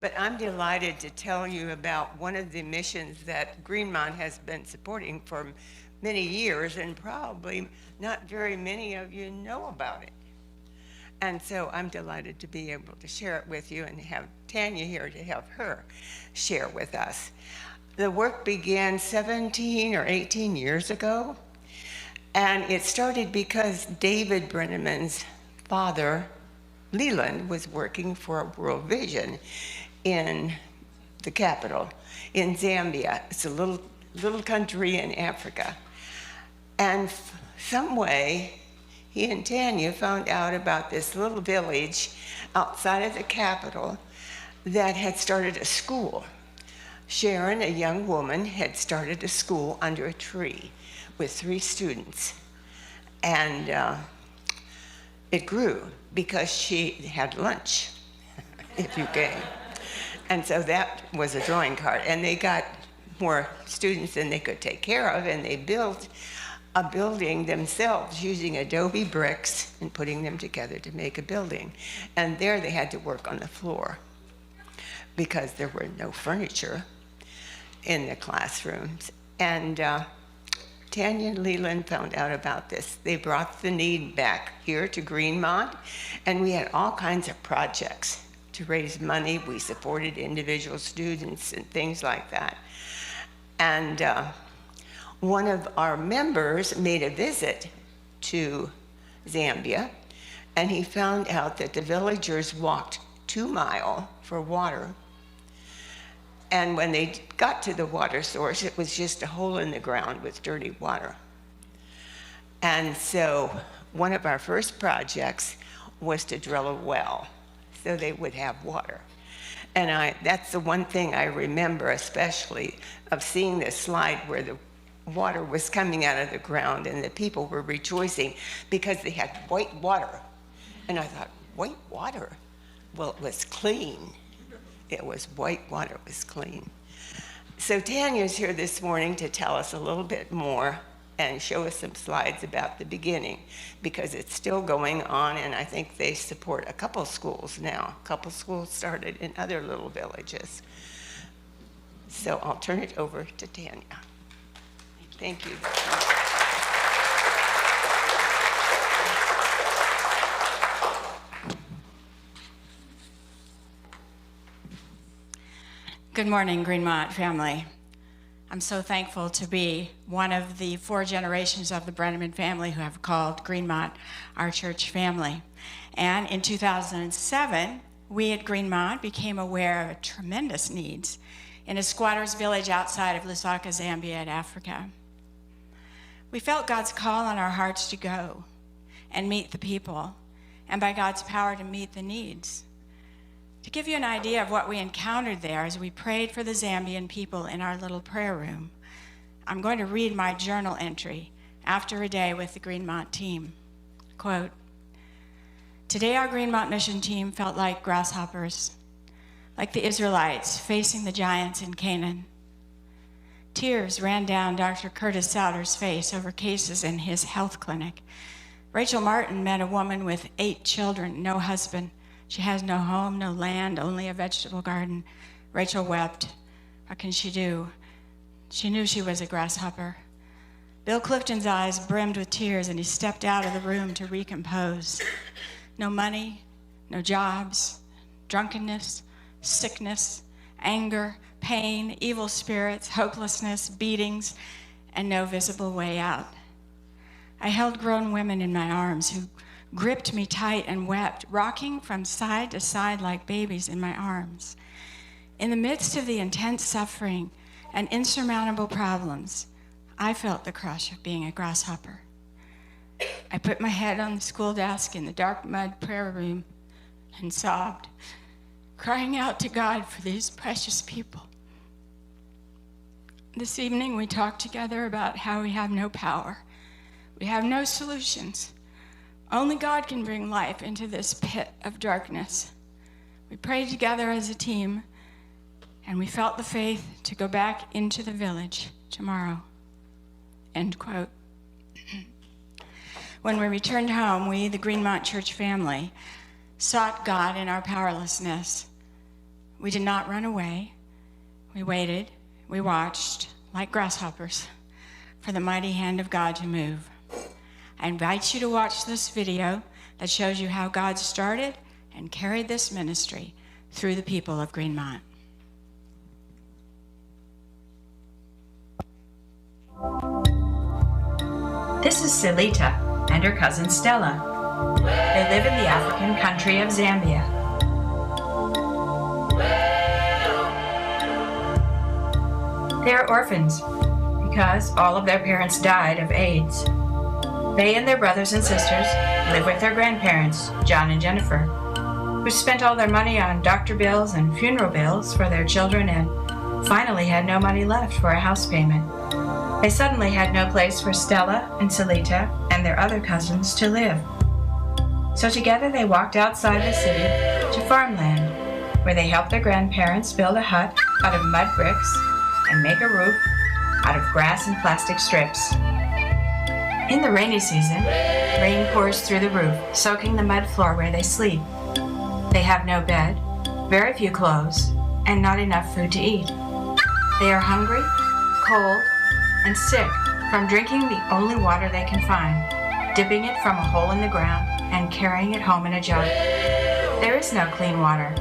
But I'm delighted to tell you about one of the missions that Greenmonte has been supporting for many years, and probably not very many of you know about it. And so I'm delighted to be able to share it with you and have Tanya here to help her share with us. The work began 17 or 18 years ago, and it started because David Brenneman's father, Leland, was working for World Vision in the capital, in Zambia. It's a little country in Africa. And some way, he and Tanya found out about this little village outside of the capital that had started a school. Sharon, a young woman, had started a school under a tree with 3 students. And it grew because she had lunch, if you came. And so that was a drawing card. And they got more students than they could take care of, and they built a building themselves using adobe bricks and putting them together to make a building. And there they had to work on the floor because there were no furniture in the classrooms. And Tanya and Leland found out about this. They brought the need back here to Greenmonte, and we had all kinds of projects to raise money. We supported individual students and things like that. And one of our members made a visit to Zambia, and he found out that the villagers walked 2 miles for water. And when they got to the water source, it was just a hole in the ground with dirty water. And so one of our first projects was to drill a well so they would have water. And that's the one thing I remember especially of seeing this slide where the water was coming out of the ground and the people were rejoicing because they had white water. And I thought, white water? Well, it was clean. It was white water, it was clean. So Tanya's here this morning to tell us a little bit more and show us some slides about the beginning, because it's still going on, and I think they support a couple schools now. A couple schools started in other little villages. So I'll turn it over to Tanya. Thank you. Good morning, Greenmonte family. I'm so thankful to be one of the 4 generations of the Brenneman family who have called Greenmonte our church family. And in 2007, we at Greenmonte became aware of tremendous needs in a squatter's village outside of Lusaka, Zambia in Africa. We felt God's call on our hearts to go and meet the people, and by God's power to meet the needs. To give you an idea of what we encountered there as we prayed for the Zambian people in our little prayer room, I'm going to read my journal entry after a day with the Greenmonte team. Quote, "Today our Greenmonte mission team felt like grasshoppers, like the Israelites facing the giants in Canaan. Tears ran down Dr. Curtis Souter's face over cases in his health clinic. Rachel Martin met a woman with 8 children, no husband. She has no home, no land, only a vegetable garden. Rachel wept. What can she do? She knew she was a grasshopper. Bill Clifton's eyes brimmed with tears, and he stepped out of the room to recompose. No money, no jobs, drunkenness, sickness, anger, pain, evil spirits, hopelessness, beatings, and no visible way out. I held grown women in my arms who gripped me tight and wept, rocking from side to side like babies in my arms. In the midst of the intense suffering and insurmountable problems, I felt the crush of being a grasshopper. I put my head on the school desk in the dark mud prayer room and sobbed, crying out to God for these precious people. This evening we talked together about how we have no power. We have no solutions. Only God can bring life into this pit of darkness. We prayed together as a team, and we felt the faith to go back into the village tomorrow." End quote. When we returned home, we, the Greenmonte Church family, sought God in our powerlessness. We did not run away. We waited, we watched, like grasshoppers, for the mighty hand of God to move. I invite you to watch this video that shows you how God started and carried this ministry through the people of Greenmonte. This is Silita and her cousin Stella. They live in the African country of Zambia. They are orphans because all of their parents died of AIDS. They and their brothers and sisters live with their grandparents, John and Jennifer, who spent all their money on doctor bills and funeral bills for their children and finally had no money left for a house payment. They suddenly had no place for Stella and Silita and their other cousins to live. So together they walked outside the city to farmland, where they helped their grandparents build a hut out of mud bricks and make a roof out of grass and plastic strips. In the rainy season, rain pours through the roof, soaking the mud floor where they sleep. They have no bed, very few clothes, and not enough food to eat. They are hungry, cold, and sick from drinking the only water they can find, dipping it from a hole in the ground and carrying it home in a jug. There is no clean water.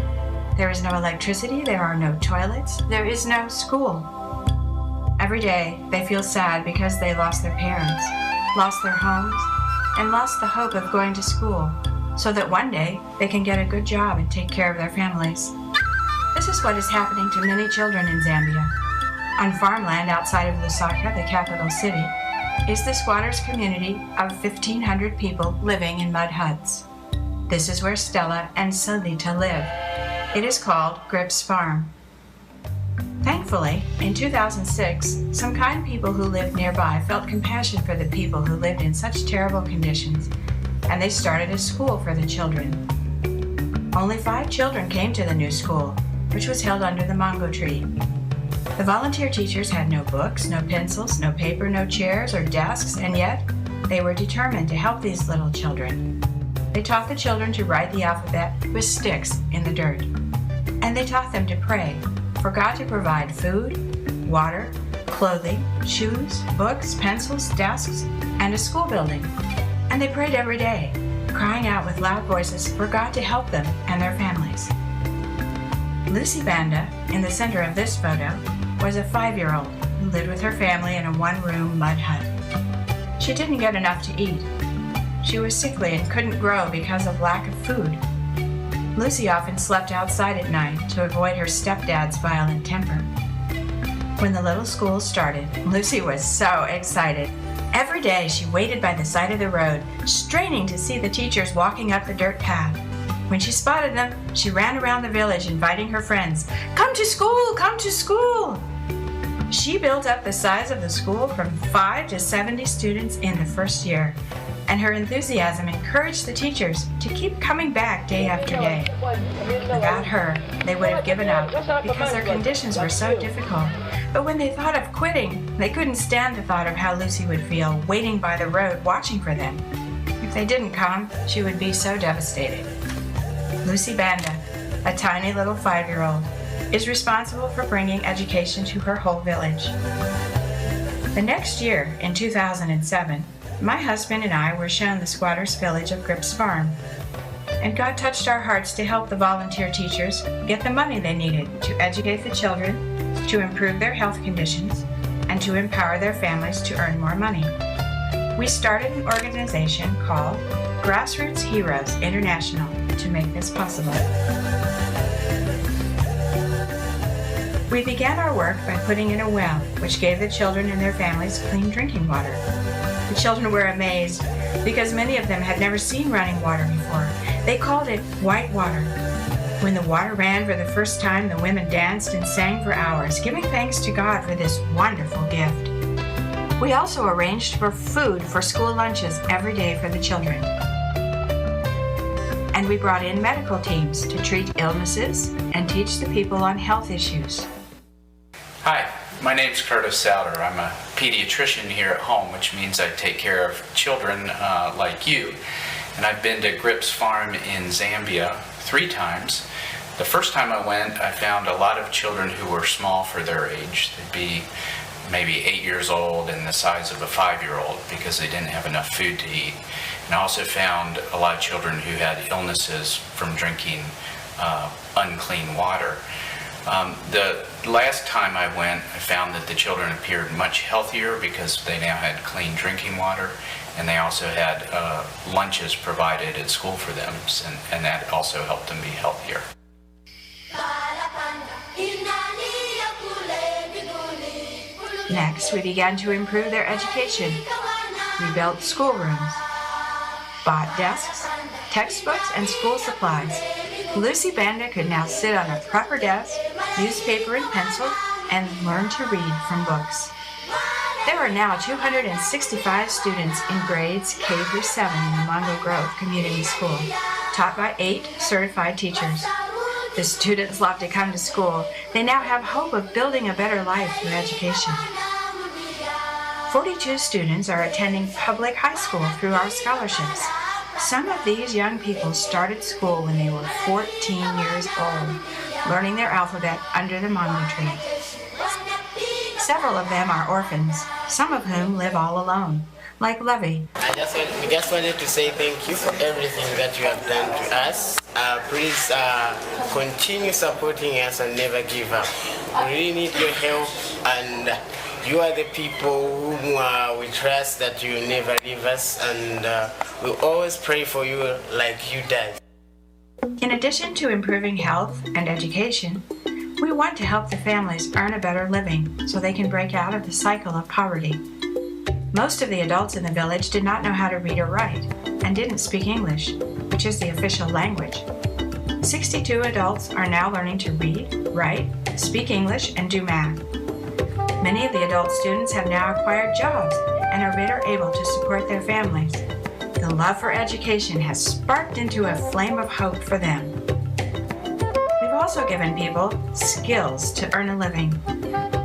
There is no electricity. There are no toilets. There is no school. Every day they feel sad because they lost their parents, lost their homes, and lost the hope of going to school so that one day they can get a good job and take care of their families. This is what is happening to many children in Zambia. On farmland outside of Lusaka, the capital city, is the squatters' community of 1,500 people living in mud huts. This is where Stella and Silita live. It is called Grip's Farm. Thankfully, in 2006, some kind people who lived nearby felt compassion for the people who lived in such terrible conditions, and they started a school for the children. Only 5 children came to the new school, which was held under the mango tree. The volunteer teachers had no books, no pencils, no paper, no chairs or desks, and yet they were determined to help these little children. They taught the children to write the alphabet with sticks in the dirt. And they taught them to pray for God to provide food, water, clothing, shoes, books, pencils, desks, and a school building. And they prayed every day, crying out with loud voices for God to help them and their families. Lucy Banda, in the center of this photo, was a 5-year-old who lived with her family in a 1-room mud hut. She didn't get enough to eat. She was sickly and couldn't grow because of lack of food. Lucy often slept outside at night to avoid her stepdad's violent temper. When the little school started, Lucy was so excited. Every day she waited by the side of the road, straining to see the teachers walking up the dirt path. When she spotted them, she ran around the village inviting her friends, "Come to school! Come to school!" She built up the size of the school from 5 to 70 students in the first year, and her enthusiasm encouraged the teachers to keep coming back day after day. Without her, they would have given up because their conditions were so difficult. But when they thought of quitting, they couldn't stand the thought of how Lucy would feel waiting by the road watching for them. If they didn't come, she would be so devastated. Lucy Banda, a tiny little 5-year-old, is responsible for bringing education to her whole village. The next year, in 2007, my husband and I were shown the squatters' village of Grip's Farm, and God touched our hearts to help the volunteer teachers get the money they needed to educate the children, to improve their health conditions, and to empower their families to earn more money. We started an organization called Grassroots Heroes International to make this possible. We began our work by putting in a well, which gave the children and their families clean drinking water. The children were amazed because many of them had never seen running water before. They called it white water. When the water ran for the first time, the women danced and sang for hours, giving thanks to God for this wonderful gift. We also arranged for food for school lunches every day for the children. And we brought in medical teams to treat illnesses and teach the people on health issues. Hi, my name's Curtis Souter. I'm a pediatrician here at home, which means I take care of children like you. And I've been to Grip's Farm in Zambia 3 times The first time I went, I found a lot of children who were small for their age. They'd be maybe 8 years old and the size of a 5-year-old because they didn't have enough food to eat. And I also found a lot of children who had illnesses from drinking unclean water. The last time I went, I found that the children appeared much healthier because they now had clean drinking water, and they also had lunches provided at school for them, and that also helped them be healthier. Next, we began to improve their education. We built schoolrooms, bought desks, textbooks, and school supplies. Lucy Banda could now sit on a proper desk, use paper and pencil, and learn to read from books. There are now 265 students in grades K through 7 in the Mongo Grove Community School, taught by 8 certified teachers. The students love to come to school. They now have hope of building a better life through education. 42 students are attending public high school through our scholarships. Some of these young people started school when they were 14 years old, learning their alphabet under the mango tree. Several of them are orphans, some of whom live all alone, like Levy. We just wanted to say thank you for everything that you have done to us. Please continue supporting us and never give up. We really need your help, and you are the people whom we trust that you never leave us, and we always pray for you like you did. In addition to improving health and education, we want to help the families earn a better living so they can break out of the cycle of poverty. Most of the adults in the village did not know how to read or write and didn't speak English, which is the official language. 62 adults are now learning to read, write, speak English, and do math. Many of the adult students have now acquired jobs and are better able to support their families. The love for education has sparked into a flame of hope for them. We've also given people skills to earn a living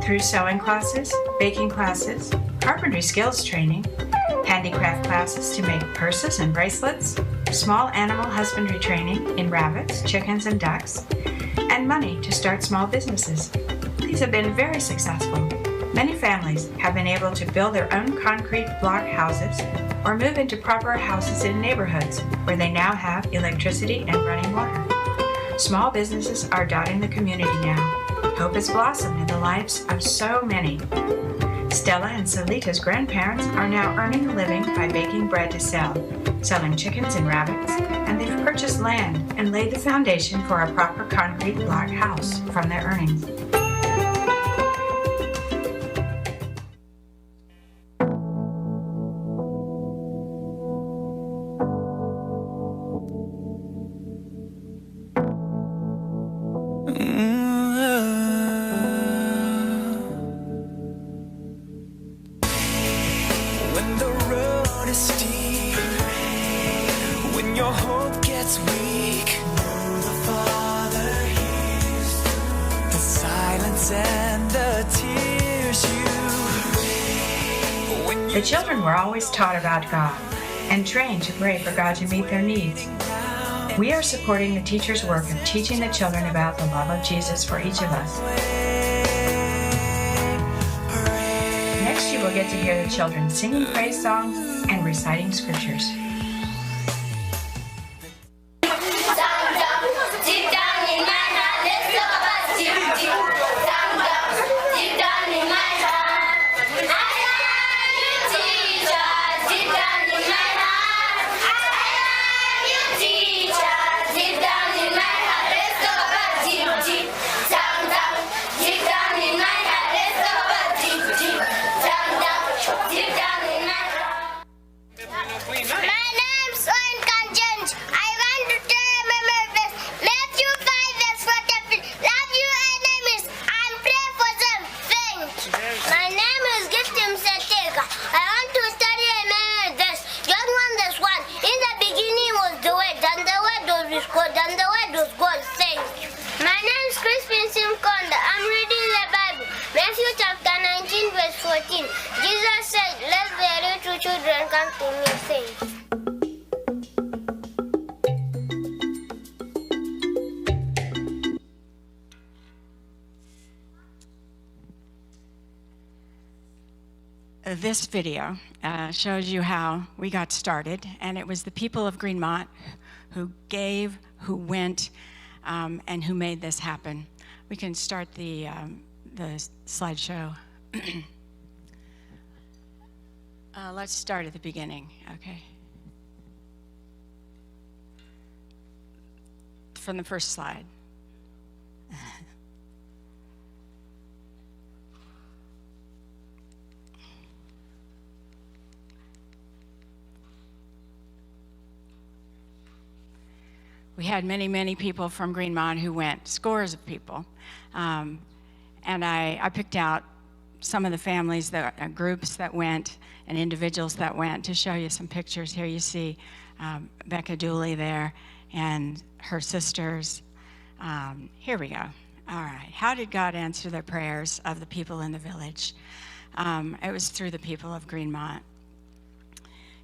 through sewing classes, baking classes, carpentry skills training, handicraft classes to make purses and bracelets, small animal husbandry training in rabbits, chickens, and ducks, and money to start small businesses. These have been very successful. Many families have been able to build their own concrete block houses or move into proper houses in neighborhoods where they now have electricity and running water. Small businesses are dotting the community now. Hope has blossomed in the lives of so many. Stella and Salita's grandparents are now earning a living by baking bread to sell, selling chickens and rabbits, and they've purchased land and laid the foundation for a proper concrete block house from their earnings. When the road is steep, when your hope gets weak, know the Father hears the silence and the tears you. The children were always taught about God and trained to pray for God to meet their needs. We are supporting the teachers' work of teaching the children about the love of Jesus for each of us. Next, you will get to hear the children singing praise songs and reciting scriptures. Jesus said, let the little children come to me, saying, This video shows you how we got started, and it was the people of Greenmonte who gave, who went, and who made this happen. We can start the slideshow. Let's start at the beginning, okay? From the first slide. We had many, many people from Greenmonte who went, scores of people. And I picked out some of the families, groups that went, and individuals that went to show you some pictures. Here you see Becca Dooley there and her sisters. Here we go. All right. How did God answer the prayers of the people in the village? It was through the people of Greenmonte.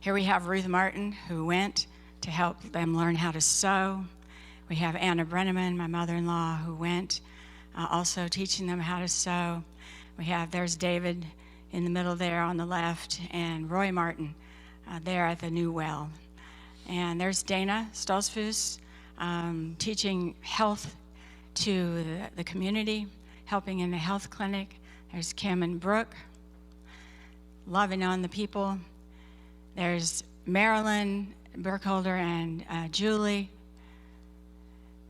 Here we have Ruth Martin, who went to help them learn how to sew. We have Tanya Brenneman, my mother-in-law, who went also teaching them how to sew. There's David in the middle there on the left, and Roy Martin there at the new well. And there's Dana Stolzfus teaching health to the community, helping in the health clinic. There's Kim and Brooke, loving on the people. There's Marilyn Burkholder and Julie.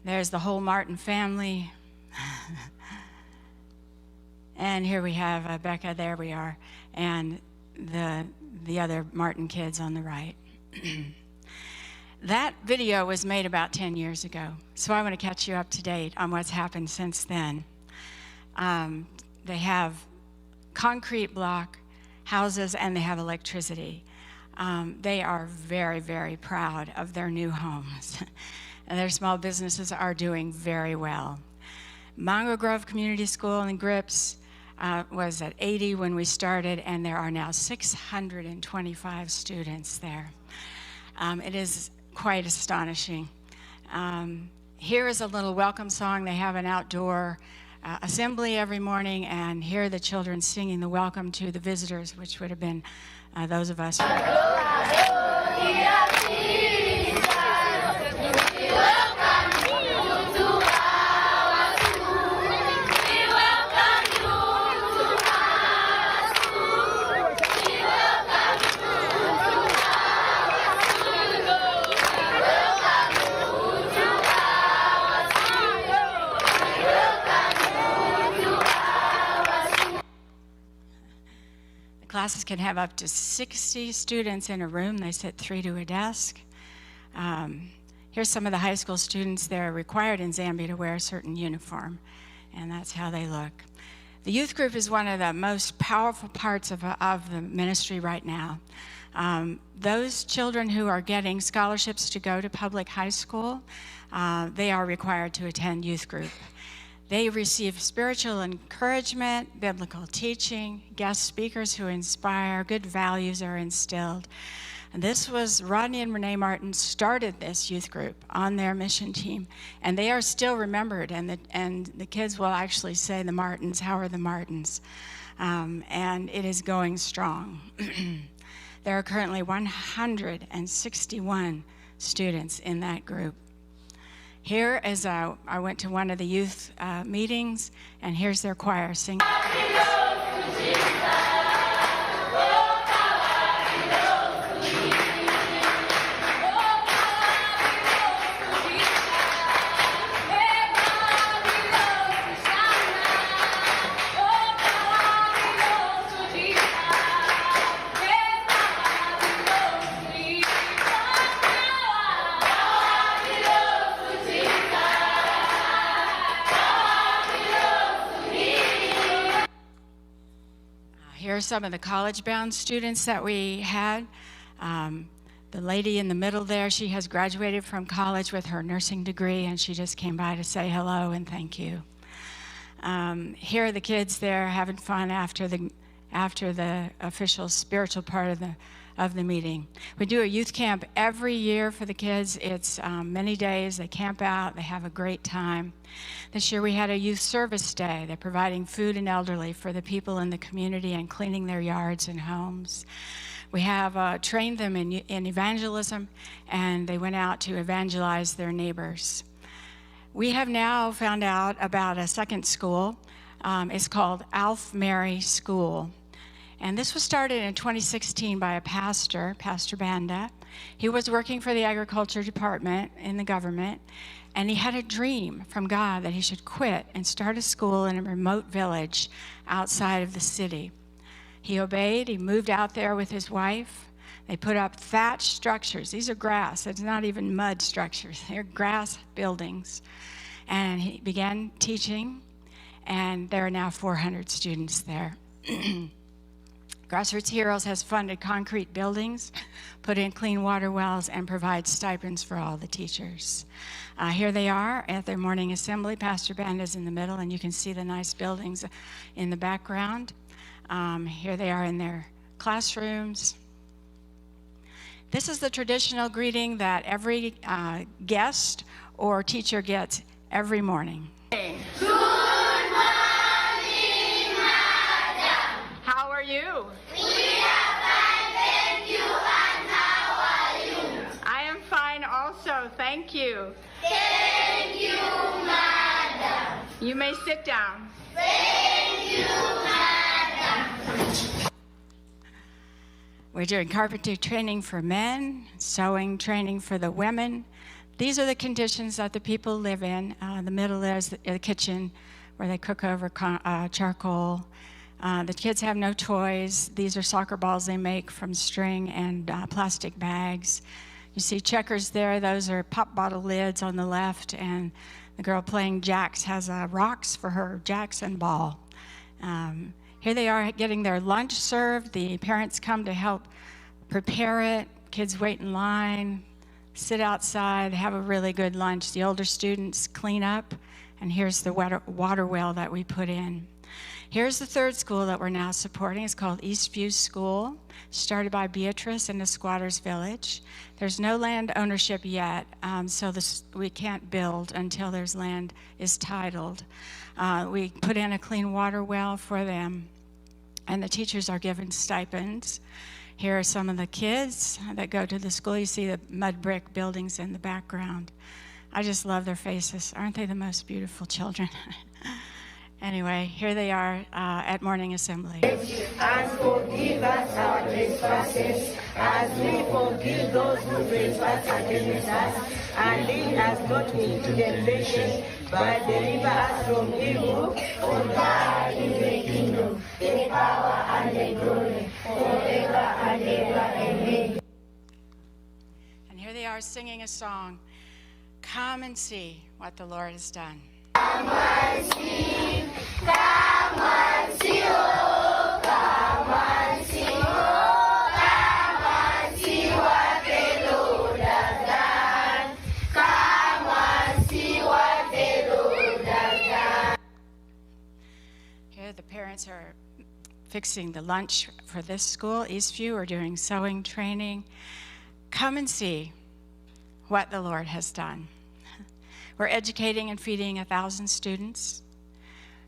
There's the whole Martin family. And here we have Becca, there we are, and the other Martin kids on the right. That video was made about 10 years ago, so I want to catch you up to date on what's happened since then. They have concrete block houses and they have electricity. They are very, very proud of their new homes. And their small businesses are doing very well. Mango Grove Community School in Grips was at 80 when we started, and there are now 625 students there. It is quite astonishing. Here is a little welcome song. They have an outdoor assembly every morning, and here are the children singing the welcome to the visitors, which would have been those of us. Classes can have up to 60 students in a room. They sit 3 to a desk. Here's some of the high school students. They're required in Zambia to wear a certain uniform, and that's how they look. The youth group is one of the most powerful parts of the ministry right now. Those children who are getting scholarships to go to public high school, they are required to attend youth group. They receive spiritual encouragement, biblical teaching, guest speakers who inspire, good values are instilled. And this was, Rodney and Renee Martin started this youth group on their mission team, and they are still remembered, and the kids will actually say, the Martins, how are the Martins? And it is going strong. There are currently 161 students in that group. Here is I went to one of the youth meetings, and here's their choir singing. Here are some of the college-bound students that we had. The lady in the middle there, she has graduated from college with her nursing degree, and she just came by to say hello and thank you. Here are the kids there having fun after the official spiritual part of the meeting. We do a youth camp every year for the kids. It's many days. They camp out. They have a great time. This year we had a youth service day. They're providing food and elderly for the people in the community and cleaning their yards and homes. We have trained them in evangelism, and they went out to evangelize their neighbors. We have now found out about a second school. It's called Alf Mary School. And this was started in 2016 by a pastor, Pastor Banda. He was working for the agriculture department in the government, and he had a dream from God that he should quit and start a school in a remote village outside of the city. He obeyed. He moved out there with his wife. They put up thatched structures. These are grass. It's not even mud structures. They're grass buildings. And he began teaching, and there are now 400 students there. Grassroots Heroes has funded concrete buildings, put in clean water wells, and provides stipends for all the teachers. Here they are at their morning assembly. Pastor Band is in the middle, and you can see the nice buildings in the background. Here they are in their classrooms. This is the traditional greeting that every guest or teacher gets every morning. Good morning, madam. How are you? We are fine, thank you, and how are you? I am fine also, thank you. Thank you, madam. You may sit down. Thank you, madam. We're doing carpentry training for men, sewing training for the women. These are the conditions that the people live in. The middle is the kitchen where they cook over charcoal. The kids have no toys. These are soccer balls they make from string and plastic bags. You see checkers there. Those are pop bottle lids on the left. And the girl playing jacks has rocks for her Jackson ball. Here they are getting their lunch served. The parents come to help prepare it. Kids wait in line, sit outside, have a really good lunch. The older students clean up, and here's the water well that we put in. Here's the third school that we're now supporting. It's called Eastview School, started by Beatrice in the squatters village. There's no land ownership yet, so we can't build until there's land is titled. We put in a clean water well for them, and the teachers are given stipends. Here are some of the kids that go to the school. You see the mud brick buildings in the background. I just love their faces. Aren't they the most beautiful children? Anyway, here they are at morning assembly. And forgive us our trespasses, as we forgive those who trespass against us. And lead us not into temptation, but deliver us from evil. For thine is the kingdom, the power, and the glory, forever and ever. Amen. And here they are singing a song, Come and See What the Lord Has Done. Come and see, come and see, oh, come and see, oh, come and see what the Lord has done. Come and see what the Lord has done. Here the parents are fixing the lunch for this school. Eastview are doing sewing training. Come and see what the Lord has done. We're educating and feeding 1,000 students,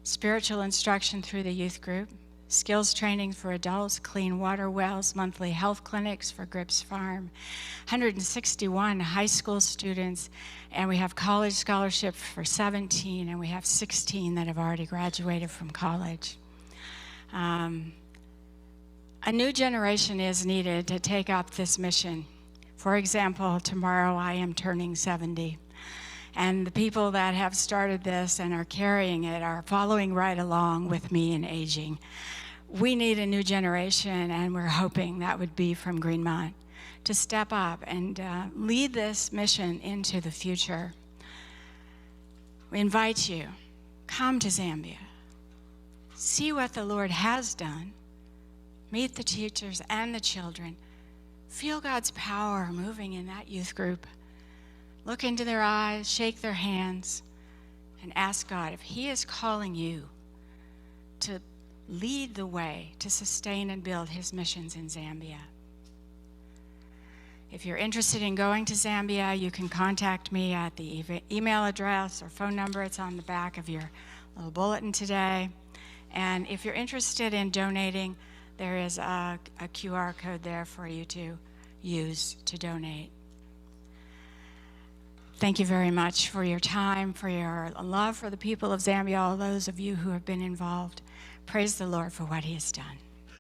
spiritual instruction through the youth group, skills training for adults, clean water wells, monthly health clinics for Grips Farm, 161 high school students, and we have college scholarships for 17, and we have 16 that have already graduated from college. A new generation is needed to take up this mission. For example, tomorrow I am turning 70. And the people that have started this and are carrying it are following right along with me in aging. We need a new generation, and we're hoping that would be from Greenmonte to step up and lead this mission into the future. We invite you, come to Zambia. See what the Lord has done. Meet the teachers and the children. Feel God's power moving in that youth group. Look into their eyes, shake their hands, and ask God if He is calling you to lead the way to sustain and build His missions in Zambia. If you're interested in going to Zambia, you can contact me at the email address or phone number. It's on the back of your little bulletin today. And if you're interested in donating, there is a QR code there for you to use to donate. Thank you very much for your time, for your love for the people of Zambia, all those of you who have been involved. Praise the Lord for what he has done.